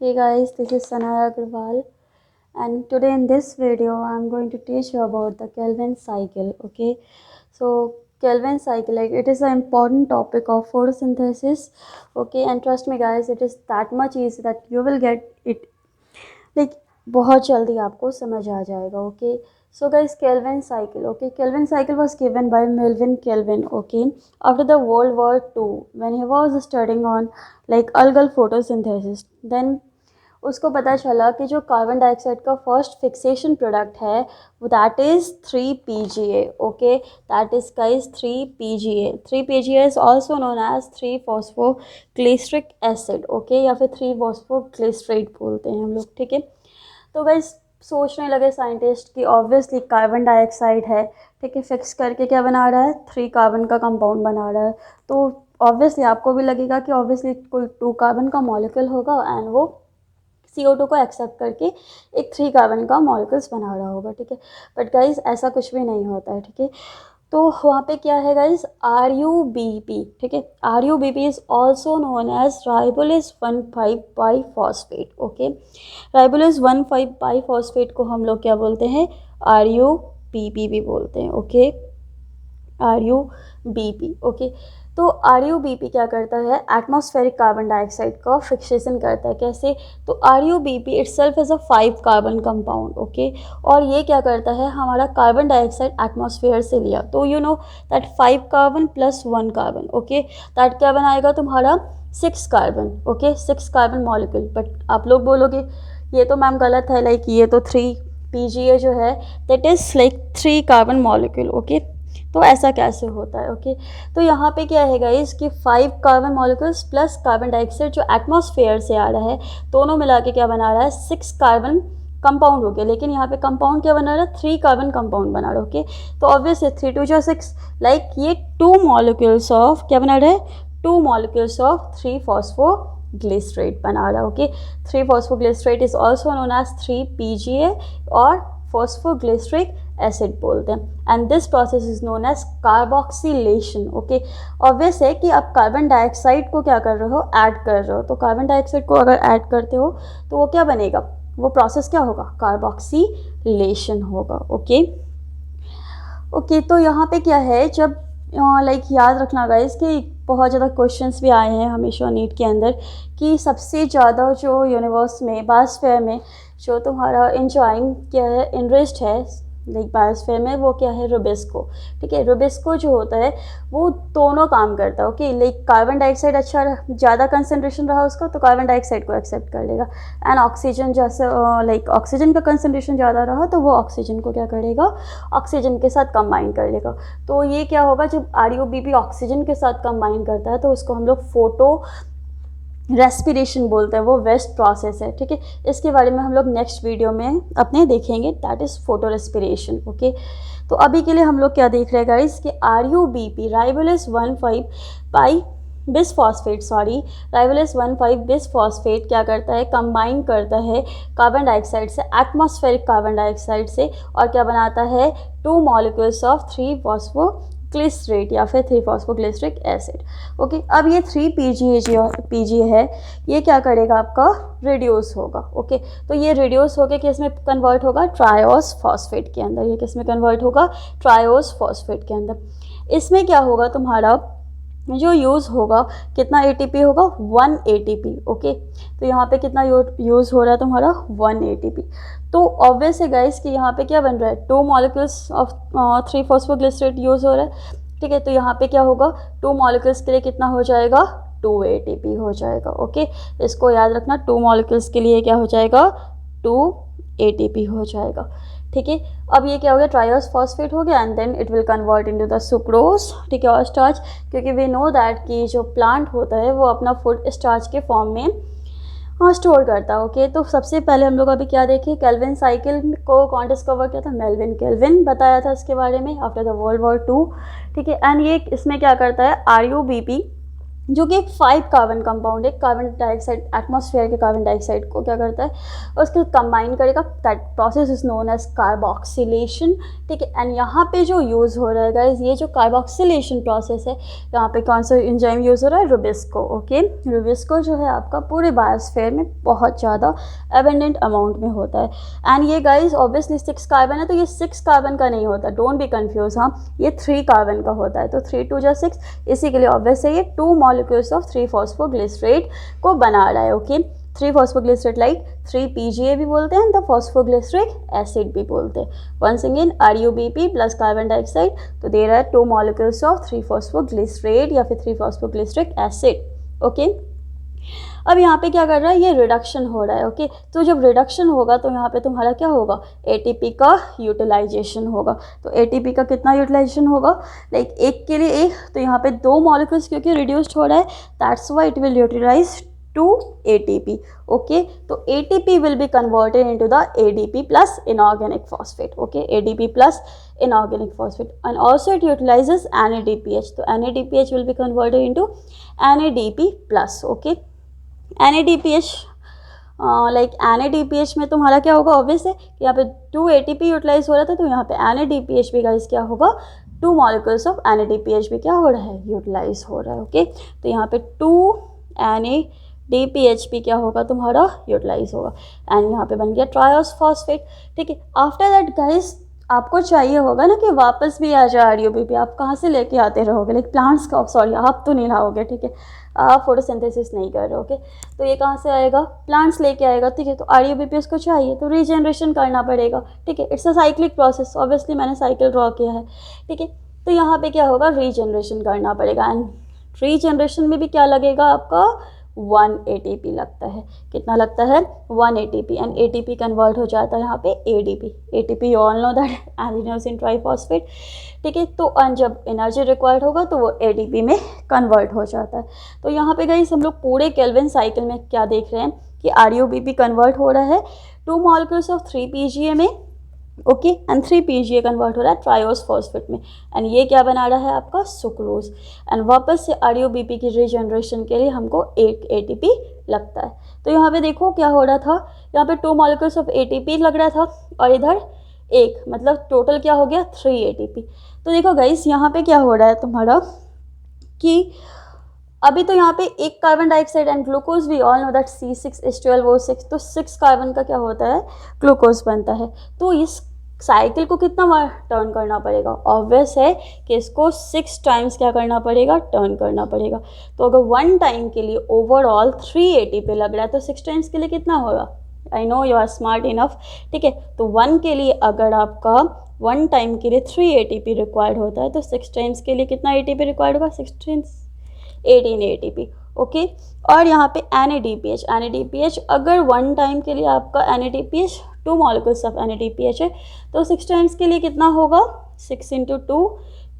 Hey guys, this is Sanaya Agrawal, and today in this video I'm going to teach you about the Kelvin cycle. Okay, so Kelvin cycle, like, it is an important topic of photosynthesis. Okay, and trust me guys, it is that much easy that you will get it, like, बहुत जल्दी आपको समझ आ जाएगा. Okay, so guys, Kelvin cycle. Okay, Kelvin cycle was given by Melvin Kelvin. Okay, after the World War II, when he was studying on like algal photosynthesis, then उसको पता चला कि जो कार्बन डाइऑक्साइड का फर्स्ट फिक्सेशन प्रोडक्ट है वो that is 3 PGA. Okay, that is guys 3 PGA. 3 PGA is also known as three phosphoglyceric acid. Okay, या फिर 3-फॉस्फोग्लिसरेट बोलते हैं हम लोग. ठीक है, तो गाइस सोचने लगे साइंटिस्ट कि ऑब्वियसली कार्बन डाइऑक्साइड है, ठीक है, फिक्स करके क्या बना रहा है, 3 कार्बन का कंपाउंड बना रहा है. तो ऑब्वियसली आपको भी लगेगा कि ऑब्वियसली कुल 2 कार्बन का मॉलिक्यूल होगा एंड वो CO2 को एक्सेप्ट करके एक 3 कार्बन का मॉलिक्यूल्स बना रहा होगा. ठीक है, बट गाइज ऐसा कुछ भी नहीं होता है. ठीक है, तो वहाँ पे क्या है गाइज, RuBP. ठीक है, RuBP is also known as ribulose 1,5-बाईफॉस्फेट. ओके, राइबोलेज 1,5-बाईफॉस्फेट को हम लोग क्या बोलते हैं, RuBP भी बोलते हैं. Okay, RuBP. ओके, तो RuBP क्या करता है, एटमॉस्फेरिक कार्बन डाइऑक्साइड का फिक्सेशन करता है. कैसे, तो RuBP itself is a 5 carbon compound. Okay, और ये क्या करता है, हमारा कार्बन डाइऑक्साइड एटमॉस्फेयर से लिया तो you know that 5 carbon plus 1 carbon. Okay, that क्या बनाएगा तुम्हारा 6 carbon. Okay, 6 carbon molecule. But आप लोग बोलोगे ये तो मैम गलत है, लाइक ये तो 3 PGA जो है that is like 3 carbon molecule. Okay, तो ऐसा कैसे होता है. ओके, तो यहाँ पे क्या है गाइस कि 5 carbon molecules plus carbon dioxide जो एटमॉस्फेयर से आ रहा है, दोनों मिला के क्या बना रहा है, 6 कार्बन कंपाउंड हो गया. लेकिन यहाँ पे कंपाउंड क्या बना रहा है, 3 कार्बन कंपाउंड बना रहा है. ओके, तो ऑब्वियसली 3 2 जो 6, लाइक ये 2 मॉलिक्यूल्स ऑफ क्या बना रहा है, 2 मॉलिक्यूल्स ऑफ 3-फॉस्फोग्लिसरेट बना रहा है. ओके, 3-फॉस्फोग्लिसरेट is also known as 3 PGA और फॉस्फोग्लिसरिक एसिड बोलते हैं. And this process is known as carboxylation. Okay, obvious है कि आप कार्बन डाइऑक्साइड को क्या कर रहे हो, ऐड कर रहे हो. तो कार्बन डाइऑक्साइड को अगर ऐड करते हो तो वो क्या बनेगा, वो प्रोसेस क्या होगा, कार्बोक्सिलेशन होगा. ओके, ओके, तो यहाँ पे क्या है, जब लाइक याद रखना गाइस कि बहुत ज़्यादा क्वेश्चंस भी आए हैं हमेशा नीट के अंदर कि सबसे ज़्यादा जो यूनिवर्स में बायोस्फीयर में जो तुम्हारा इंजॉइंग क्या है, इनरिच्ड है लाइक बायोस्फीयर में, वो क्या है, रुबिस्को. ठीक है, रुबिस्को जो होता है वो दोनों काम करता है. ओके, लाइक कार्बन डाइऑक्साइड अच्छा ज़्यादा कंसनट्रेशन रहा उसका तो कार्बन डाइऑक्साइड को एक्सेप्ट कर लेगा, एंड ऑक्सीजन जैसे लाइक ऑक्सीजन का कंसनट्रेशन ज़्यादा रहा तो वो ऑक्सीजन को क्या करेगा, ऑक्सीजन के साथ कंबाइन कर लेगा. तो ये क्या होगा, जब RuBP ऑक्सीजन के साथ कंबाइन करता है तो उसको हम लोग फोटो रेस्पिरेशन बोलते हैं, वो वेस्ट प्रोसेस है. ठीक है, इसके बारे में हम लोग नेक्स्ट वीडियो में अपने देखेंगे, that is photo respiration. Okay, तो अभी के लिए हम लोग क्या देख रहे हैं गाइस कि RuBP राइबोलेज 1,5-बिसफॉस्फेट क्या करता है, कंबाइन करता है कार्बन डाइऑक्साइड से, एटमॉस्फेरिक कार्बन डाइऑक्साइड से, और क्या बनाता है, 2 मॉलिक्यूल्स ऑफ 3-फॉस्फोग्लिसरेट या फिर 3-फॉस्फोग्लिसरिक एसिड. ओके, अब ये 3 PGA है, ये क्या करेगा, आपका रिड्यूस होगा. ओके, तो ये रिड्यूस होकर किस में कन्वर्ट होगा, ट्रायोस फॉस्फेट के अंदर. ये किस में कन्वर्ट होगा, ट्रायोस फॉस्फेट के अंदर. इसमें क्या होगा, तुम्हारा जो यूज़ होगा कितना ATP होगा, 1 ATP. ओके, तो यहाँ पे कितना यूज़ हो रहा है तुम्हारा, 1 ATP. तो ऑब्वियस है गाइस कि यहाँ पे क्या बन रहा है, 2 मॉलिक्यूल्स ऑफ 3-फॉस्फोग्लिसरेट यूज़ हो रहा है. ठीक है, तो यहाँ पे क्या होगा, 2 मॉलिक्यूल्स के लिए कितना हो जाएगा, 2 ATP हो जाएगा. ओके, इसको याद रखना, 2 मॉलिक्यूल्स के लिए क्या हो जाएगा, 2 ATP हो जाएगा. ठीक है, अब ये क्या हो गया, ट्रायोस फॉस्फेट हो गया, and then it will convert into the sucrose. ठीक है, और स्टार्च, क्योंकि वी नो दैट कि जो प्लांट होता है वो अपना फूड स्टार्च के फॉर्म में स्टोर करता है. ओके, तो सबसे पहले हम लोग अभी क्या देखें, केल्विन साइकिल को कौन डिस्कवर किया था, मेल्विन केल्विन बताया था इसके बारे में after the world war II. ठीक है, एंड ये इसमें क्या करता है, RuBP जो कि एक 5 कार्बन कंपाउंड है, कार्बन डाइऑक्साइड, एटमॉस्फेयर के कार्बन डाइऑक्साइड को क्या करता है उसके कंबाइन करेगा, that process is known as carboxylation. ठीक है, एंड यहाँ पे जो यूज़ हो रहा है गाइस, ये जो कार्बोक्सिलेशन प्रोसेस है, यहाँ पे कौन सा एंजाइम यूज़ हो रहा है, रुबिस्को। ओके, रुबिस्को जो है आपका पूरे बायोस्फीयर में बहुत ज़्यादा एबेंडेंट अमाउंट में होता है। एंड ये गाइस ऑब्वियसली 6 कार्बन है, तो ये 6 कार्बन का नहीं होता, डोंट बी कंफ्यूज। हाँ, ये 3 कार्बन का होता है, तो 3 2 जा 6, इसी के लिए ऑब्वियस है ये 2 मॉलिक्यूल्स ऑफ 3 फॉस्फोग्लिसरेट को बना रहा है। ओके, 3 फॉस्फोग्लिसरेट लाइक 3 PGA भी बोलते हैं, द फॉस्फोग्लिसरिक एसिड भी बोलते हैं। Once again RUBP plus carbon dioxide, तो दे रहा है 2 मॉलिक्यूल्स ऑफ 3 फॉस्फोग्लिसरेट या फिर 3 फॉस्फोग्लिसरिक एसिड। ओके, अब यहाँ पे क्या कर रहा है, ये रिडक्शन हो रहा है। ओके, तो जब रिडक्शन होगा तो यहाँ पे तुम्हारा क्या होगा, ATP का यूटिलाइजेशन होगा। तो ATP का कितना यूटिलाइजेशन होगा, लाइक एक के लिए एक, तो यहाँ पे 2 मॉलिक्यूल्स क्योंकि रिड्यूस्ड हो रहा है, that's why it will utilize 2 ATP। Okay, तो ATP will be converted into the ADP plus inorganic phosphate. Okay, ADP plus inorganic phosphate, and also it utilizes NADPH, तो NADPH will be converted into NADP plus। okay, NADPH like NADPH में तुम्हारा क्या होगा, obvious है कि यहाँ पे 2 ATP utilise हो रहा था, तो यहाँ पे NADPH भी गाइस क्या होगा, 2 मॉलिक्यूल्स ऑफ NADPH भी क्या हो रहा है, यूटिलाइज हो रहा है। ओके, तो यहाँ पे 2 NADPH भी क्या होगा तुम्हारा, यूटिलाइज होगा, एंड यहाँ पे बन गया ट्रायोस फॉस्फेट। ठीक है, आफ्टर दैट गाइस आपको चाहिए होगा ना कि वापस भी आ जाए RUBP, आप कहाँ से लेके आते रहोगे, लाइक प्लांट्स का, सॉरी आप तो नहीं लाओगे, ठीक है, आप फोटोसिंथेसिस नहीं कर रहे हो। ओके, तो ये कहाँ से आएगा, प्लांट्स लेके आएगा। ठीक है, तो RUBP उसको चाहिए तो रीजनरेशन करना पड़ेगा। ठीक है, it's a cyclic process, obviously मैंने साइकिल ड्रॉ किया है। ठीक है, तो यहाँ पे क्या होगा, रीजनरेशन करना पड़ेगा, एंड रीजनरेशन में भी क्या लगेगा आपका, 1 ATP लगता है। कितना लगता है, 1 ATP, एंड ATP कन्वर्ट हो जाता है यहाँ पे ADP। ATP you all know that adenosine triphosphate. ठीक है, तो जब एनर्जी रिक्वायर्ड होगा तो वो ADP में कन्वर्ट हो जाता है। तो यहाँ पे गाइस हम लोग पूरे केल्विन साइकिल में क्या देख रहे हैं कि RUBP कन्वर्ट हो रहा है 2 मॉलिक्यूल्स ऑफ 3 PGA में। ओके, एंड 3 PGA कन्वर्ट हो रहा है ट्रायोस फॉस्फेट में, एंड ये क्या बना रहा है आपका, सुक्रोज। एंड वापस से RUBP की रीजनरेशन के लिए हमको 8 ATP लगता है। तो यहाँ पे देखो क्या हो रहा था, यहाँ पे 2 मॉलिक्यूल्स ऑफ ATP लग रहा था, और इधर एक, मतलब टोटल क्या हो गया, 3 ATP। तो देखो गाइस यहाँ पे क्या हो रहा है तुम्हारा कि अभी तो यहाँ पे एक carbon dioxide and glucose, we all know that C6H12O6, तो 6 कार्बन का क्या होता है, ग्लूकोज बनता है। तो इस साइकिल को कितना बार टर्न करना पड़ेगा, ऑब्वियस है कि इसको 6 टाइम्स क्या करना पड़ेगा, टर्न करना पड़ेगा। तो अगर 1 टाइम के लिए ओवरऑल 3 ATP लग रहा है, तो 6 टाइम्स के लिए कितना होगा, I know you are smart enough. ठीक है, तो 1 के लिए अगर आपका 1 टाइम के लिए 3 ATP रिक्वायर्ड होता है, तो 6 टाइम्स के लिए कितना ATP रिक्वायर्ड होगा, 6 टाइम्स 18 ATP। ओके, और यहाँ पे NADPH अगर 1 टाइम के लिए आपका NADPH 2 मॉलिक्यूल्स ऑफ NADPH है, तो 6 टाइम्स के लिए कितना होगा, 6 × 2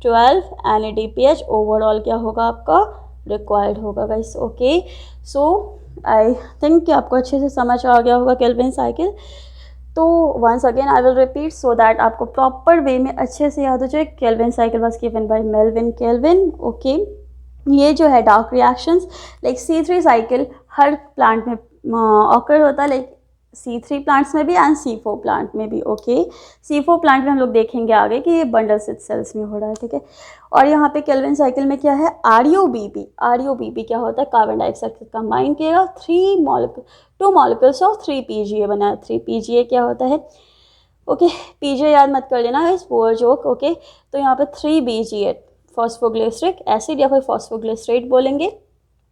12 NADPH ओवरऑल क्या होगा आपका, रिक्वायर्ड होगा guys. Okay, so I think कि आपको अच्छे से समझ आ गया होगा केल्विन साइकिल। तो once again I will repeat so that आपको प्रॉपर वे में अच्छे से याद हो जाए। Calvin cycle was given by Melvin Calvin. Okay, ये जो है dark reactions like C3 cycle हर प्लांट में ऑकर होता है, लाइक C3 प्लांट्स में भी एंड C4 प्लांट में भी। ओके, C4 प्लांट में हम लोग देखेंगे आगे कि ये बंडल सेल्स में हो रहा है। ठीक है, और यहाँ पे केल्विन साइकिल में क्या है, RUBP क्या होता है, कार्बन डाइऑक्साइड से कंबाइन किएगा 2 मॉलिक्यूल्स ऑफ 3 PGA बनाया। 3 PGA क्या होता है, ओके, PGA याद मत कर लेना, इस पुअर जोक। ओके, तो यहाँ पे 3 BGA फॉस्फोग्लिसरिक एसिड या फिर फॉस्फोग्लिसरेट बोलेंगे।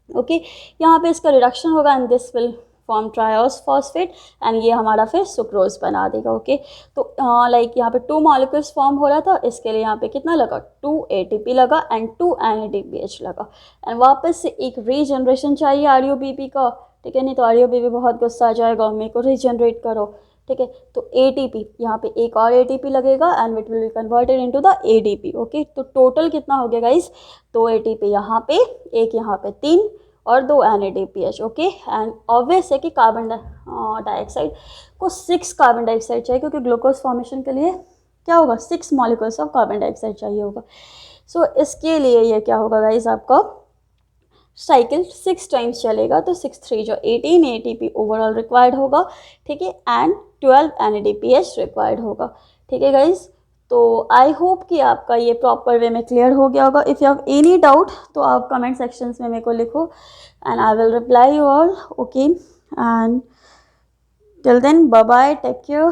ओके, यहाँ पे इसका रिडक्शन होगा and this will form triose phosphate, and ये हमारा फिर सुक्रोज बना देगा। ओके, तो लाइक यहाँ पे 2 मॉलिक्यूल्स फॉर्म हो रहा था, इसके लिए यहाँ पे कितना लगा, 2 ATP लगा एंड 2 NADPH लगा, एंड वापस से एक रीजनरेशन चाहिए RUBP का। ठीक है, नहीं तो RUBP बहुत गुस्सा आ जाएगा, मेरे को रीजनरेट करो। ठीक है, तो ATP यहाँ पे एक और ATP लगेगा and it will be converted into the ADP। Okay, तो टोटल कितना हो गया गाइस, 2 ATP यहाँ पे, एक यहाँ पे 3 और 2 NADPH। ओके, एंड ऑब्वियस है कि कार्बन डाइऑक्साइड को 6 कार्बन डाइऑक्साइड चाहिए, क्योंकि ग्लूकोज फॉर्मेशन के लिए क्या होगा, 6 मॉलिक्यूल्स ऑफ कार्बन डाइऑक्साइड चाहिए होगा। सो इसके लिए ये क्या होगा गाइस, आपका साइकिल 6 टाइम्स चलेगा तो 6 3 जो 18 ATP ओवरऑल रिक्वायर्ड होगा, ठीक है, एंड 12 NADPH रिक्वायर्ड होगा, ठीक है गाइज। तो आई होप कि आपका ये प्रॉपर वे में क्लियर हो गया होगा। If you have any doubt तो आप कमेंट सेक्शंस में मेरे को लिखो and I will reply you all, okay. And till then bye bye, take care,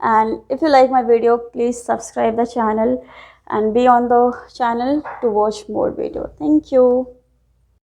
and if you like my video please subscribe the channel and be on the channel to watch more video. Thank you.